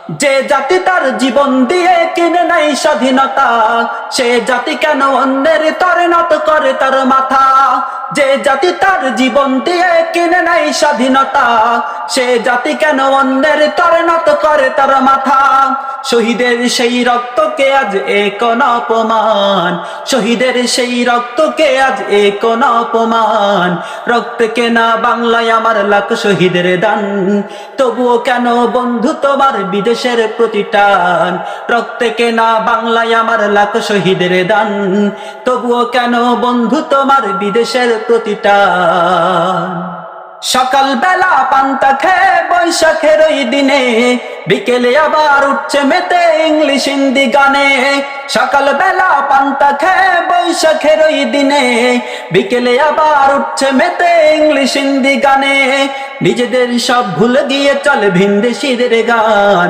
যে জাতি তার জীবন দিয়ে কিনে নেয় স্বাধীনতা, সে জাতি কেন অন্যের তরে নত করে তার মাথা? যে জাতি তার জীবন দিয়ে কিনে নেয় স্বাধীনতা, সে জাতি কেন অন্যের তরে নত করে তার মাথা? শহীদের সেই রক্তকে আজ এ কোন অপমান, শহীদের সেই রক্তকে আজ এ কোন অপমান? রক্তে কেনা বাংলায় আমার লাখ শহীদের দান, তবুও কেন বন্ধু তোমার বিদেশের প্রতিটান? রক্তে কেনা বাংলায় আমার লাখ শহীদের দান, তবুও কেন বন্ধু তোমার বিদেশের প্রতিটান? সকাল বেলা পান্তা খেয়ে বৈশাখের ওই দিনে, বিকেলে আবার উঠছে মেতে ইংলিশ হিন্দি গানে। সকাল বেলা পান্তা খেয়ে বৈশাখের ওই দিনে, বিকেলে আবার উঠছে মেতে ইংলিশ হিন্দি গানে। নিজেদের সব ভুলে গিয়ে চলে ভিনদেশীদের গান।